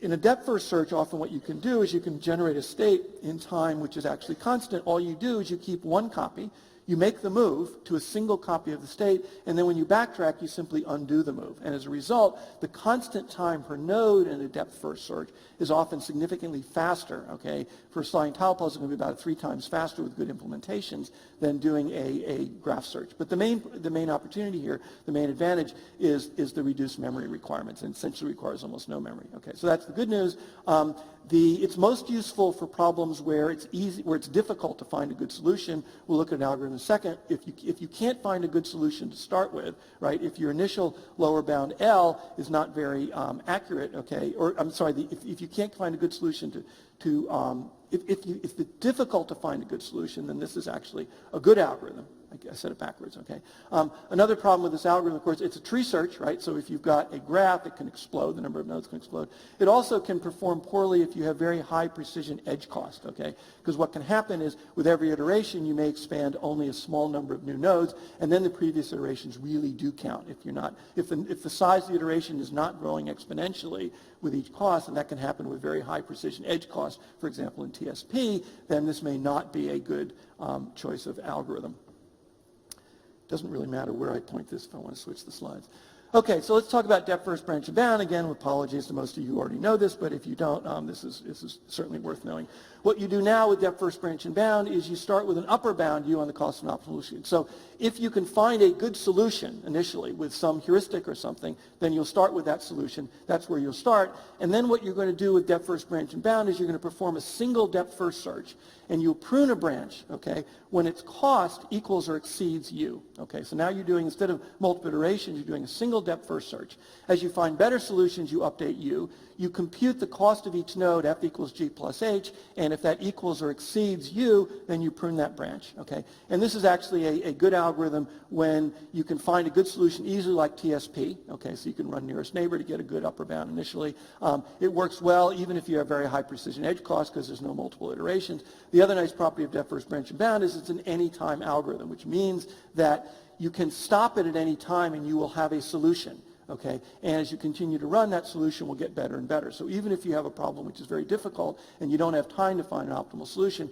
In a DepthFirst search, often what you can do is you can generate a state in time which is actually constant. All you do is you keep one copy. You make the move to a single copy of the state, and then when you backtrack, you simply undo the move. And as a result, the constant time per node in a DepthFirst search is often significantly faster, okay? For a sliding tile puzzle, it's going to be about 3 times faster with good implementations than doing a graph search. But the main opportunity here, the main advantage is the reduced memory requirements, and essentially requires almost no memory. Okay, so that's the good news. It's most useful for problems where it's difficult to find a good solution. We'll look at an algorithm in a second. If you can't find a good solution to start with, right? If your initial lower bound L is not very accurate, okay? Or I'm sorry, if you can't find a good solution if it's difficult to find a good solution, then this is actually a good algorithm. I said it backwards, okay. Another problem with this algorithm, of course, it's a tree search, right? So if you've got a graph, it can explode, the number of nodes can explode. It also can perform poorly if you have very high precision edge cost, okay? Because what can happen is with every iteration, you may expand only a small number of new nodes, and then the previous iterations really do count. If the size of the iteration is not growing exponentially with each cost, and that can happen with very high precision edge cost, for example, in TSP, then this may not be a good choice of algorithm. Doesn't really matter where I point this if I want to switch the slides. Okay, so let's talk about DepthFirst, branch, and bound. Again, apologies to most of you who already know this, but if you don't, this is certainly worth knowing. What you do now with DepthFirst, branch, and bound is you start with an upper bound U on the cost of an optimal solution. So if you can find a good solution initially with some heuristic or something, then you'll start with that solution. That's where you'll start. And then what you're going to do with DepthFirst, branch, and bound is you're going to perform a single DepthFirst search. And you'll prune a branch, okay, when its cost equals or exceeds U. Okay, so now you're doing, instead of multiple iterations, you're doing a single DepthFirst search. As you find better solutions, you update U. You compute the cost of each node, F equals G plus H, and if that equals or exceeds U, then you prune that branch, okay? And this is actually a good algorithm when you can find a good solution easily like TSP, okay? So you can run nearest neighbor to get a good upper bound initially. It works well even if you have very high precision edge cost because there's no multiple iterations. The other nice property of DepthFirst, branch, and bound is it's an anytime algorithm, which means that you can stop it at any time and you will have a solution. Okay, and as you continue to run, that solution will get better and better. So even if you have a problem which is very difficult and you don't have time to find an optimal solution,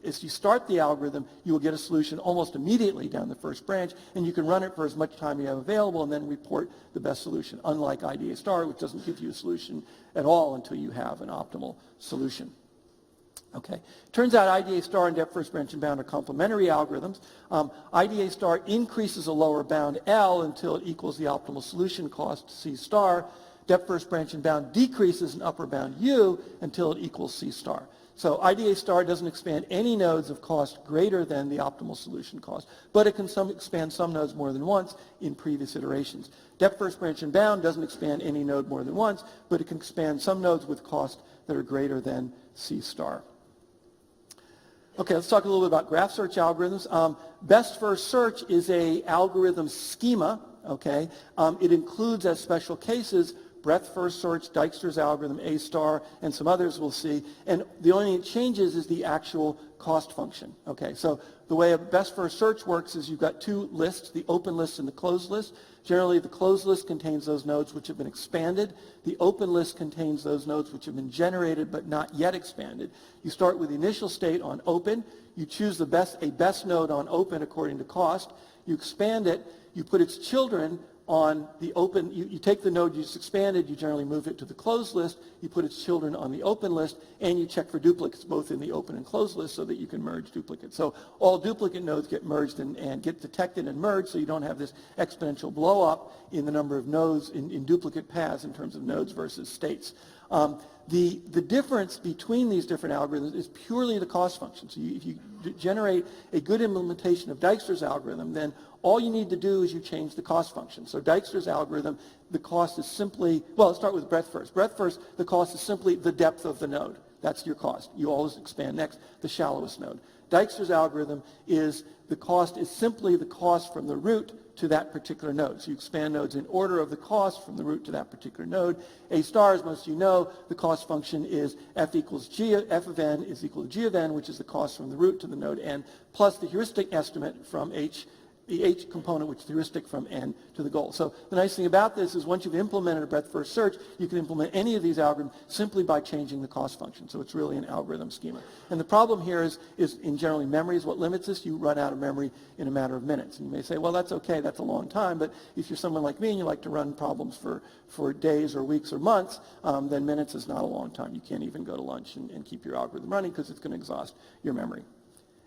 as you start the algorithm, you will get a solution almost immediately down the first branch, and you can run it for as much time you have available and then report the best solution, unlike IDA star, which doesn't give you a solution at all until you have an optimal solution. Okay. Turns out IDA star and DepthFirst, branch, and bound are complementary algorithms. IDA star increases a lower bound L until it equals the optimal solution cost, C star. DepthFirst, branch, and bound decreases an upper bound U until it equals C star. So IDA star doesn't expand any nodes of cost greater than the optimal solution cost, but it can expand some nodes more than once in previous iterations. DepthFirst, branch, and bound doesn't expand any node more than once, but it can expand some nodes with cost that are greater than C star. Okay, let's talk a little bit about graph search algorithms. Best first search is a algorithm schema, okay? It includes as special cases breadth first search, Dijkstra's algorithm, A star, and some others we'll see. And the only thing it changes is the actual cost function, okay? So the way a best first search works is you've got two lists, the open list and the closed list. Generally, the closed list contains those nodes which have been expanded. The open list contains those nodes which have been generated but not yet expanded. You start with the initial state on open. You choose a best node on open according to cost. You expand it. You put its children on the open. You take the node you just expanded. You generally move it to the closed list. You put its children on the open list, and you check for duplicates both in the open and closed list so that you can merge duplicates. So all duplicate nodes get merged and get detected and merged, so you don't have this exponential blow up in the number of nodes in duplicate paths in terms of nodes versus states. The difference between these different algorithms is purely the cost function. So if you generate a good implementation of Dijkstra's algorithm, then all you need to do is you change the cost function. So Dijkstra's algorithm, the cost is simply, well, let's start with breadth first. Breadth first, the cost is simply the depth of the node. That's your cost. You always expand next, the shallowest node. Dijkstra's algorithm is the cost is simply the cost from the root to that particular node. So you expand nodes in order of the cost from the root to that particular node. A star, as most of you know, the cost function is f equals g, f of n is equal to g of n, which is the cost from the root to the node n, plus the heuristic estimate from h, the h component, which is the heuristic from n to the goal. So the nice thing about this is once you've implemented a breadth-first search, you can implement any of these algorithms simply by changing the cost function. So it's really an algorithm schema. And the problem here is in generally memory is what limits this. You run out of memory in a matter of minutes. And you may say, well, that's okay, that's a long time. But if you're someone like me and you like to run problems for days or weeks or months, then minutes is not a long time. You can't even go to lunch and keep your algorithm running because it's going to exhaust your memory.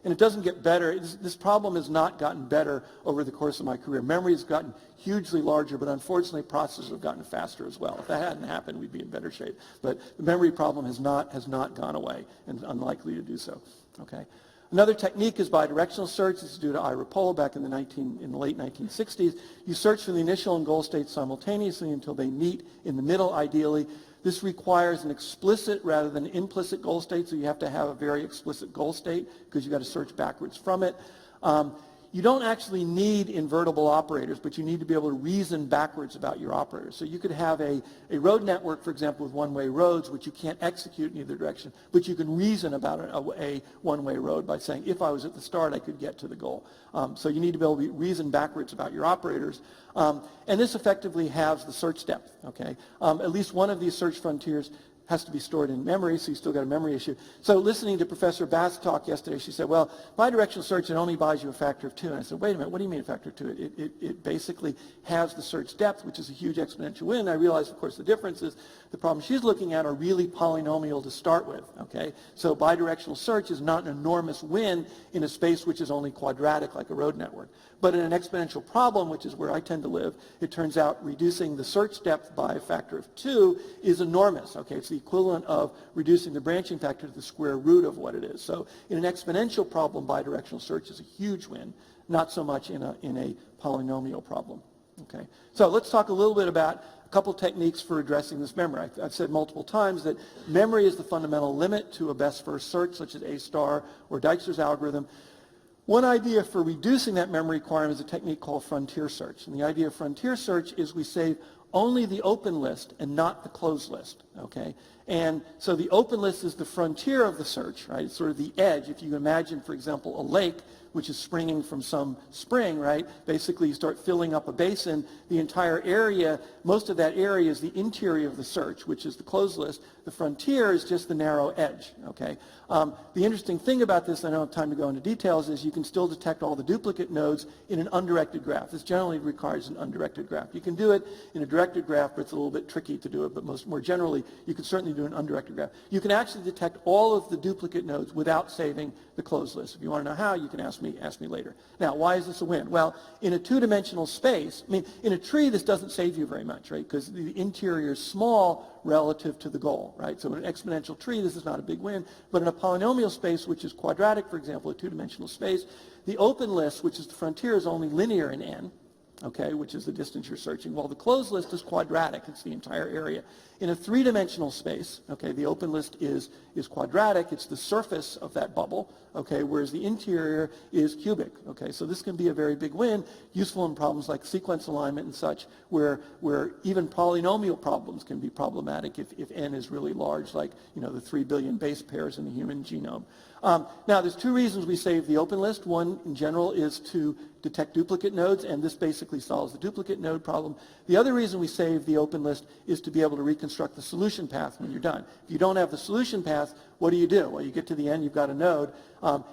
And it doesn't get better. This problem has not gotten better over the course of my career. Memory has gotten hugely larger, but unfortunately processors have gotten faster as well. If that hadn't happened, we'd be in better shape. But the memory problem has not gone away and is unlikely to do so. Okay. Another technique is bidirectional search. This is due to Ira Polo back in the late 1960s. You search for the initial and goal states simultaneously until they meet in the middle, ideally. This requires an explicit rather than implicit goal state, so you have to have a very explicit goal state because you've got to search backwards from it. You don't actually need invertible operators, but you need to be able to reason backwards about your operators. So you could have a road network, for example, with one-way roads, which you can't execute in either direction, but you can reason about a one-way road by saying, if I was at the start, I could get to the goal. So you need to be able to reason backwards about your operators. And this effectively halves the search depth. Okay? At least one of these search frontiers has to be stored in memory, so you still got a memory issue. So listening to Professor Bath's talk yesterday, she said, well, bidirectional search, it only buys you a factor of 2. And I said, wait a minute, what do you mean a factor of 2? It basically halves the search depth, which is a huge exponential win. And I realized, of course, the difference is the problems she's looking at are really polynomial to start with, okay? So bidirectional search is not an enormous win in a space which is only quadratic like a road network. But in an exponential problem, which is where I tend to live, it turns out reducing the search depth by a factor of 2 is enormous, okay? It's the equivalent of reducing the branching factor to the square root of what it is. So in an exponential problem, bidirectional search is a huge win, not so much in a polynomial problem, okay? So let's talk a little bit about a couple techniques for addressing this memory. I've said multiple times that memory is the fundamental limit to a best first search, such as A star or Dijkstra's algorithm. One idea for reducing that memory requirement is a technique called frontier search. And the idea of frontier search is we save only the open list and not the closed list, okay? And so the open list is the frontier of the search, right? It's sort of the edge. If you imagine, for example, a lake which is springing from some spring, right? Basically, you start filling up a basin. The entire area, most of that area is the interior of the search, which is the closed list. The frontier is just the narrow edge, okay? The interesting thing about this, I don't have time to go into details, is you can still detect all the duplicate nodes in an undirected graph. This generally requires an undirected graph. You can do it in a directed graph, but it's a little bit tricky to do it, but more generally, you can certainly do an undirected graph. You can actually detect all of the duplicate nodes without saving the closed list. If you want to know how, you can ask me later. Now, why is this a win? Well, in a two-dimensional space, I mean, in a tree, this doesn't save you very much, right? Because the interior is small relative to the goal, right? So in an exponential tree, this is not a big win. But in a polynomial space, which is quadratic, for example, a two-dimensional space, the open list, which is the frontier, is only linear in n, okay, which is the distance you're searching, while the closed list is quadratic. It's the entire area. In a three-dimensional space, okay, the open list is quadratic. It's the surface of that bubble, okay, whereas the interior is cubic, okay. So this can be a very big win, useful in problems like sequence alignment and such, where even polynomial problems can be problematic if n is really large, like, you know, the 3 billion base pairs in the human genome. Now, there's two reasons we save the open list. One, in general, is to detect duplicate nodes, and this basically solves the duplicate node problem. The other reason we save the open list is to be able to reconstruct the solution path when you're done. If you don't have the solution path, what do? Well, you get to the end, you've got a node.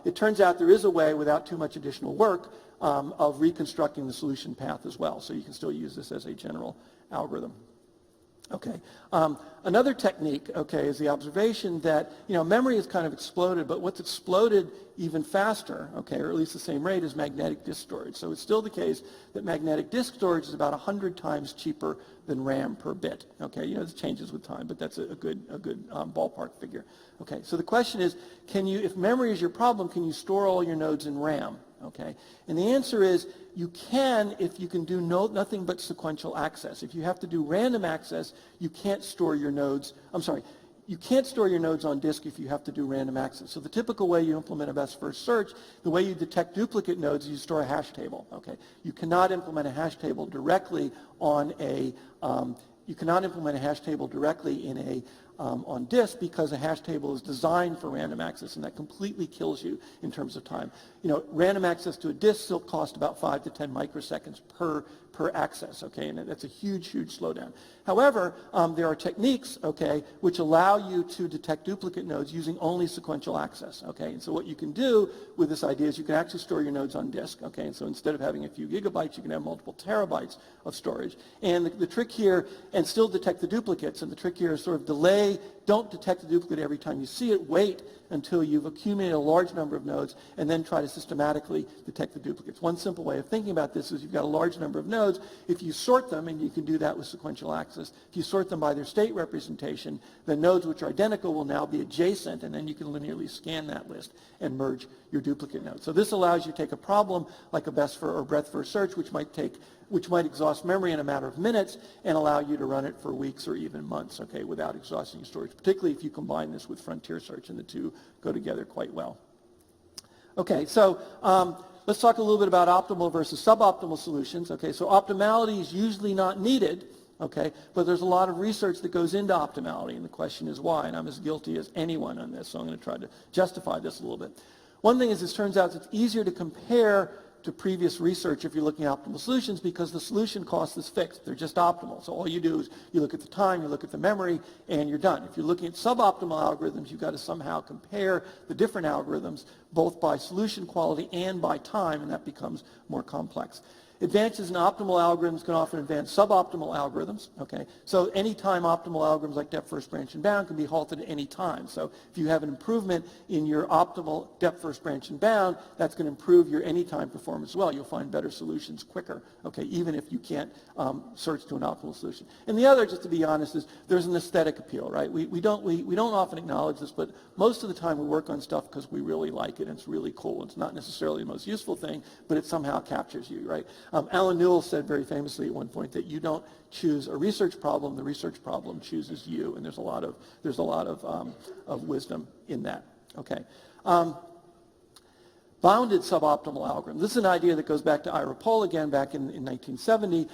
It turns out there is a way, without too much additional work, of reconstructing the solution path as well. So you can still use this as a general algorithm. Okay. Another technique, okay, is the observation that, memory has kind of exploded, but what's exploded even faster, okay, or at least the same rate, is magnetic disk storage. So it's still the case that magnetic disk storage is about 100 times cheaper than RAM per bit. Okay, this changes with time, but that's a good ballpark figure. Okay, so the question is, if memory is your problem, can you store all your nodes in RAM? Okay, and the answer is you can if you can do nothing but sequential access. If you have to do random access, you can't store your nodes. You can't store your nodes on disk if you have to do random access. So the typical way you implement a best first search, the way you detect duplicate nodes is you store a hash table. Okay, you cannot implement a hash table directly on on disk because a hash table is designed for random access, and that completely kills you in terms of time. Random access to a disk still costs about 5 to 10 microseconds per access, okay, and that's a huge slowdown. However, there are techniques, okay, which allow you to detect duplicate nodes using only sequential access, okay, and so what you can do with this idea is you can actually store your nodes on disk, okay, and so instead of having a few gigabytes, you can have multiple terabytes of storage, and the trick here, and still detect the duplicates, and the trick here is sort of don't detect the duplicate every time you see it, wait until you've accumulated a large number of nodes, and then try to systematically detect the duplicates. One simple way of thinking about this is you've got a large number of nodes. If you sort them, and you can do that with sequential access, if you sort them by their state representation, the nodes which are identical will now be adjacent, and then you can linearly scan that list and merge your duplicate nodes. So this allows you to take a problem like a best first or breadth first search, which might exhaust memory in a matter of minutes and allow you to run it for weeks or even months, okay, without exhausting your storage, particularly if you combine this with frontier search, and the two go together quite well. Okay, so let's talk a little bit about optimal versus suboptimal solutions. Okay, so optimality is usually not needed, okay, but there's a lot of research that goes into optimality, and the question is why, and I'm as guilty as anyone on this, so I'm going to try to justify this a little bit. One thing is, it turns out it's easier to compare to previous research if you're looking at optimal solutions because the solution cost is fixed. They're just optimal. So all you do is you look at the time, you look at the memory, and you're done. If you're looking at suboptimal algorithms, you've got to somehow compare the different algorithms both by solution quality and by time, and that becomes more complex. Advances in optimal algorithms can often advance suboptimal algorithms. Okay, so anytime optimal algorithms like depth first, branch, and bound can be halted at any time. So if you have an improvement in your optimal depth first, branch, and bound, that's going to improve your anytime performance as well. You'll find better solutions quicker. Okay, even if you can't search to an optimal solution. And the other, just to be honest, is there's an aesthetic appeal, right? We don't often acknowledge this, but most of the time we work on stuff because we really like it and it's really cool. It's not necessarily the most useful thing, but it somehow captures you, right? Alan Newell said very famously at one point that you don't choose a research problem, the research problem chooses you, and there's a lot of wisdom in that. Okay. Bounded suboptimal algorithm. This is an idea that goes back to Ira Pohl again back in 1970.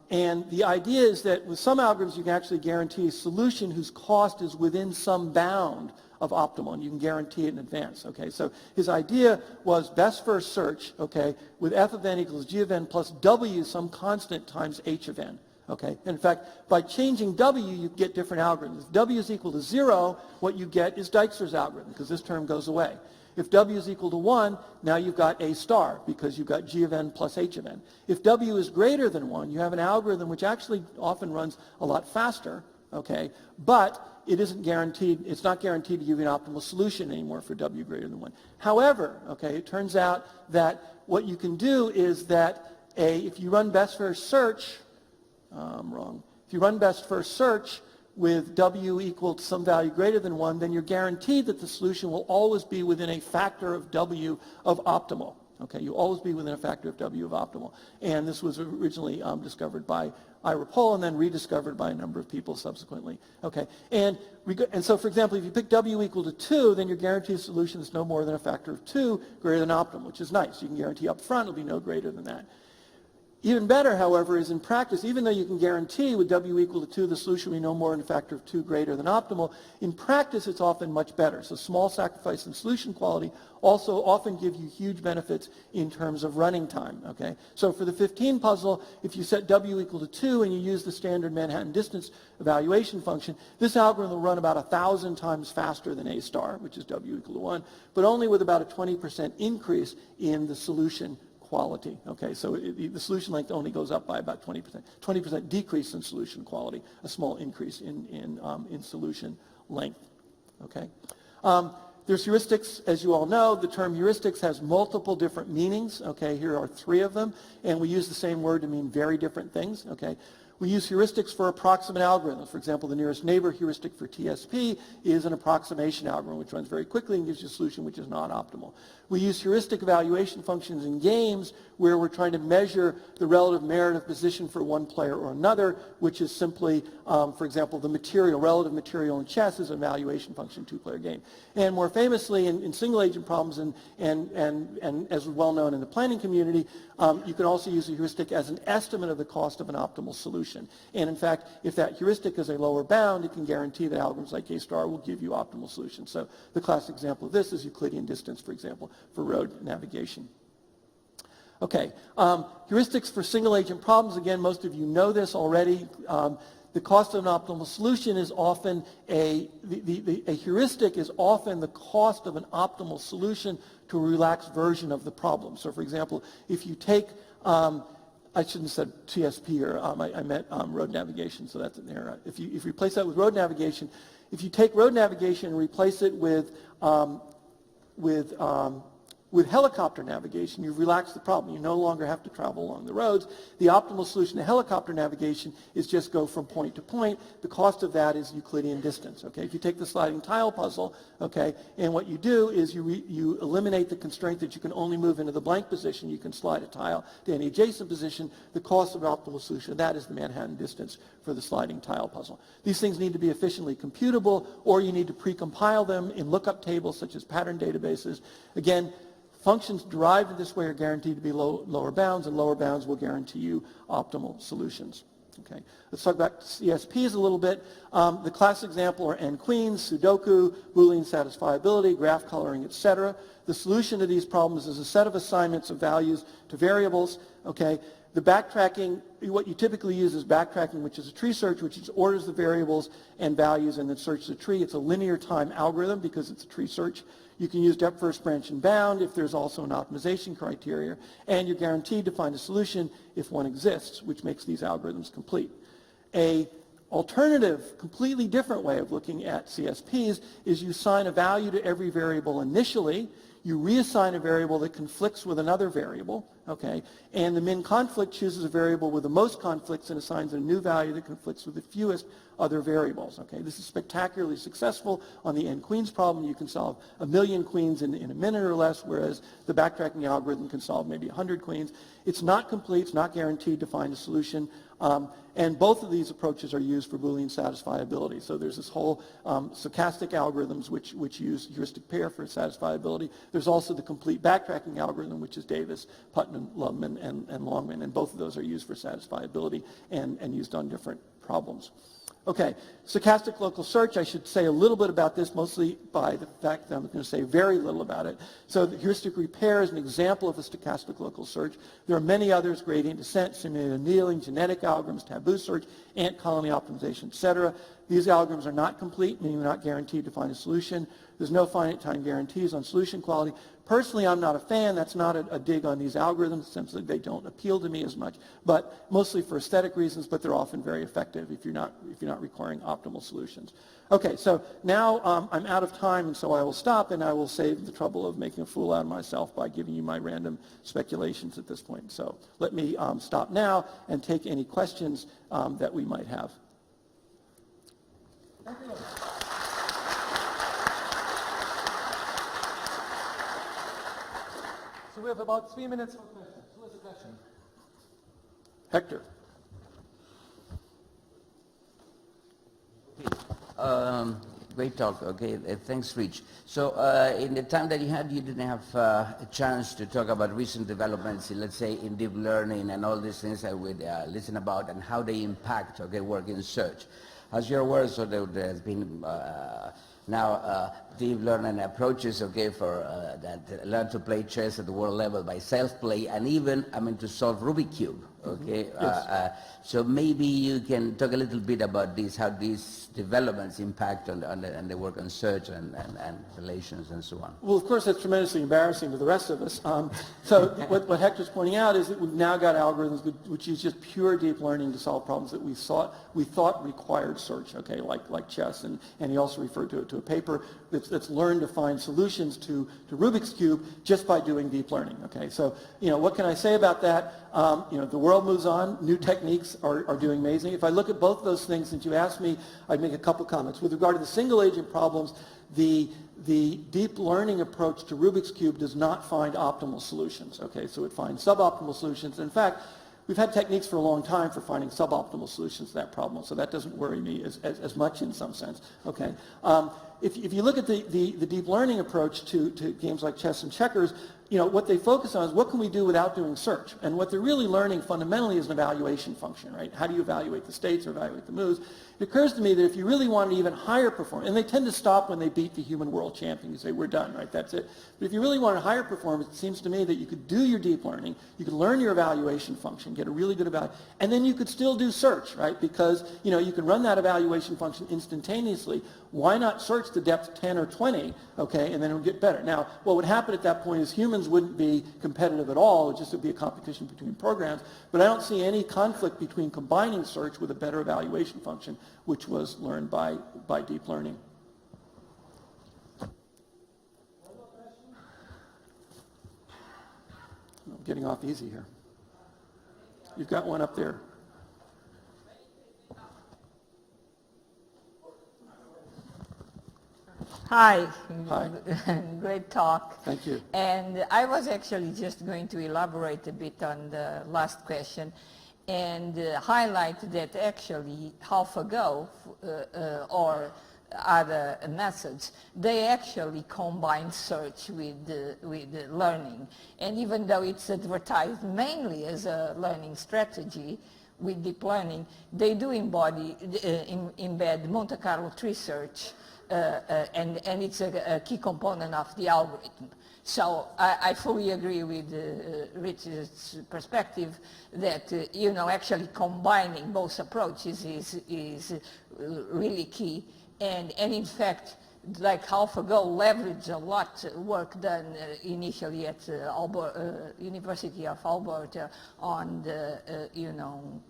And the idea is that with some algorithms you can actually guarantee a solution whose cost is within some bound of optimal, and you can guarantee it in advance. Okay, so his idea was best first search, okay, with f of n equals g of n plus w some constant times h of n. Okay, and in fact, by changing w, you get different algorithms. If w is equal to 0, what you get is Dijkstra's algorithm, because this term goes away. If w is equal to 1, now you've got a star, because you've got g of n plus h of n. If w is greater than 1, you have an algorithm which actually often runs a lot faster, okay, but it isn't guaranteed, it's not guaranteed to give you an optimal solution anymore for w greater than 1. However, okay, it turns out that what you can do is that if you run best first search, if you run best first search with w equal to some value greater than 1, then you're guaranteed that the solution will always be within a factor of w of optimal. Okay, you'll always be within a factor of w of optimal. And this was originally discovered by Ira Pohl and then rediscovered by a number of people subsequently. Okay, and so for example, if you pick w equal to 2, then your guaranteed solution is no more than a factor of 2 greater than optimal, which is nice. You can guarantee up front it'll be no greater than that. Even better, however, is in practice, even though you can guarantee with w equal to 2 the solution will be no more than a factor of 2 greater than optimal, in practice it's often much better. So small sacrifice in solution quality also often give you huge benefits in terms of running time. Okay? So for the 15 puzzle, if you set w equal to 2 and you use the standard Manhattan distance evaluation function, this algorithm will run about 1,000 times faster than a star, which is w equal to 1, but only with about a 20% increase in the solution quality. Okay, so the solution length only goes up by about 20%. 20% decrease in solution quality, a small increase in solution length. Okay. There's heuristics, as you all know. The term heuristics has multiple different meanings. Okay, here are 3 of them, and we use the same word to mean very different things. Okay. We use heuristics for approximate algorithms. For example, the nearest neighbor heuristic for TSP is an approximation algorithm which runs very quickly and gives you a solution which is not optimal. We use heuristic evaluation functions in games where we're trying to measure the relative merit of position for one player or another, which is simply, for example, the material, relative material in chess is an evaluation function, 2-player game. And more famously, in single agent problems and as well known in the planning community, you can also use a heuristic as an estimate of the cost of an optimal solution. And in fact, if that heuristic is a lower bound, it can guarantee that algorithms like K-star will give you optimal solutions. So the classic example of this is Euclidean distance, for example, for road navigation. Okay, heuristics for single agent problems. Again, most of you know this already. The cost of an optimal solution is often a heuristic is often the cost of an optimal solution to a relaxed version of the problem. So for example, if you take, I shouldn't have said CSP here, I meant road navigation, so that's in there. If you replace that with road navigation, if you take road navigation and replace it with helicopter navigation, you've relaxed the problem. You no longer have to travel along the roads. The optimal solution to helicopter navigation is just go from point to point. The cost of that is Euclidean distance. Okay, if you take the sliding tile puzzle, okay, and what you do is you eliminate the constraint that you can only move into the blank position. You can slide a tile to any adjacent position. The cost of an optimal solution of that is the Manhattan distance for the sliding tile puzzle. These things need to be efficiently computable, or you need to pre-compile them in lookup tables such as pattern databases. Again, functions derived in this way are guaranteed to be lower bounds, and lower bounds will guarantee you optimal solutions. Okay, let's talk about CSPs a little bit. The classic example are n-queens, Sudoku, Boolean satisfiability, graph coloring, etc. The solution to these problems is a set of assignments of values to variables. Okay, the backtracking, what you typically use is backtracking, which is a tree search, which is orders the variables and values and then search the tree. It's a linear time algorithm because it's a tree search. You can use DepthFirst, branch, and bound if there's also an optimization criteria, and you're guaranteed to find a solution if one exists, which makes these algorithms complete. A alternative, completely different way of looking at CSPs is you assign a value to every variable initially, you reassign a variable that conflicts with another variable, okay, and the min conflict chooses a variable with the most conflicts and assigns a new value that conflicts with the fewest other variables, okay. This is spectacularly successful on the n-queens problem. You can solve 1,000,000 queens in a minute or less, whereas the backtracking algorithm can solve maybe 100 queens. It's not complete, it's not guaranteed to find a solution, and both of these approaches are used for Boolean satisfiability. So there's this whole stochastic algorithms which use heuristic pair for satisfiability. There's also the complete backtracking algorithm, which is Davis, Putnam, Lubman, and Longman, and both of those are used for satisfiability and used on different problems. Okay, stochastic local search, I should say a little bit about this, mostly by the fact that I'm going to say very little about it. So the heuristic repair is an example of a stochastic local search. There are many others, gradient descent, simulated annealing, genetic algorithms, taboo search, ant colony optimization, etc. These algorithms are not complete, meaning they're not guaranteed to find a solution. There's no finite time guarantees on solution quality. Personally, I'm not a fan. That's not a dig on these algorithms. Simply, they don't appeal to me as much, but mostly for aesthetic reasons, but they're often very effective if you're not requiring optimal solutions. Okay, so now I'm out of time, and so I will stop, and I will save the trouble of making a fool out of myself by giving you my random speculations at this point. So let me stop now and take any questions that we might have. Thank you. So we have about 3 minutes for questions. Who has a question? Hector. Great talk. Okay, thanks, Rich. So in the time that you had, you didn't have a chance to talk about recent developments, let's say in deep learning and all these things that we listen about and how they impact work in search. As you're aware, so there has been now deep learning approaches, for that learn to play chess at the world level by self-play, and even, to solve Rubik's Cube okay? Yes. So maybe you can talk a little bit about this, how these developments impact on the work on search and relations and so on. Well, of course, that's tremendously embarrassing to the rest of us. So what Hector's pointing out is that we've now got algorithms which use just pure deep learning to solve problems that we thought required search, okay, like chess. And he also referred to a paper that's learned to find solutions to Rubik's Cube just by doing deep learning, okay? So, what can I say about that? The world moves on. New techniques are doing amazing. If I look at both of those things, since you asked me, I'd make a couple comments. With regard to the single agent problems, the deep learning approach to Rubik's Cube does not find optimal solutions, okay? So it finds suboptimal solutions. In fact, we've had techniques for a long time for finding suboptimal solutions to that problem, so that doesn't worry me as much in some sense, okay? If you look at the deep learning approach to games like chess and checkers, what they focus on is what can we do without doing search? And what they're really learning fundamentally is an evaluation function, right? How do you evaluate the states or evaluate the moves? It occurs to me that if you really want an even higher performance, and they tend to stop when they beat the human world champion, you say, we're done, right? That's it. But if you really want a higher performance, it seems to me that you could do your deep learning, you could learn your evaluation function, get a really good evaluation, and then you could still do search, right? Because, you can run that evaluation function instantaneously. Why not search to depth 10 or 20, okay, and then it would get better. Now, what would happen at that point is humans wouldn't be competitive at all. It just would be a competition between programs. But I don't see any conflict between combining search with a better evaluation function, which was learned by deep learning. I'm getting off easy here. You've got one up there. Hi. Hi. Great talk. Thank you. And I was actually just going to elaborate a bit on the last question and highlight that actually AlphaGo or other methods, they actually combine search with learning. And even though it's advertised mainly as a learning strategy with deep learning, they do embed Monte Carlo tree search, and it's a key component of the algorithm. So I fully agree with Richard's perspective that actually combining both approaches is really key. And in fact, like AlphaGo leveraged a lot of work done initially at University of Alberta on the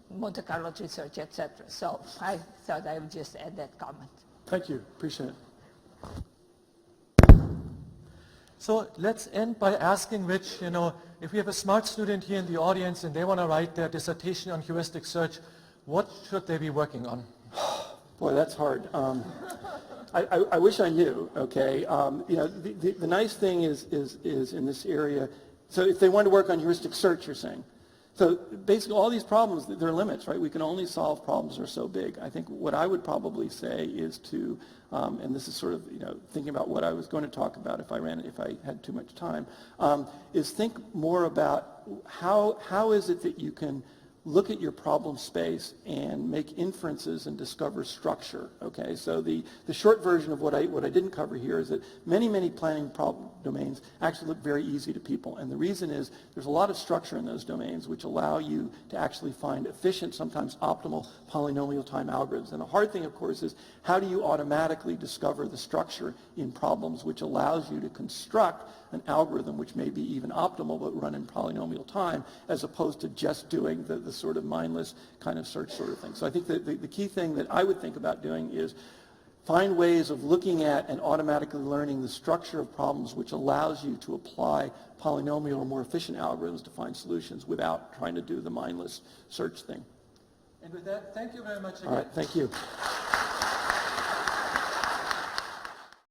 Monte Carlo research, etc. So I thought I would just add that comment. Thank you. Appreciate it. So let's end by asking Rich, if we have a smart student here in the audience and they want to write their dissertation on heuristic search, what should they be working on? Boy, that's hard. I wish I knew, okay? The nice thing is in this area, so if they want to work on heuristic search, you're saying. So basically all these problems, there are limits, right? We can only solve problems that are so big. I think what I would probably say is to, and this is sort of, thinking about what I was going to talk about if I had too much time, is think more about how is it that you can look at your problem space and make inferences and discover structure, okay? So the short version of what I didn't cover here is that many planning problem domains actually look very easy to people, and the reason is there's a lot of structure in those domains which allow you to actually find efficient, sometimes optimal polynomial time algorithms. And the hard thing, of course, is how do you automatically discover the structure in problems which allows you to construct an algorithm which may be even optimal but run in polynomial time, as opposed to just doing the sort of mindless kind of search sort of thing. So I think that the key thing that I would think about doing is find ways of looking at and automatically learning the structure of problems which allows you to apply polynomial or more efficient algorithms to find solutions without trying to do the mindless search thing. And with that, thank you very much again. All right, thank you.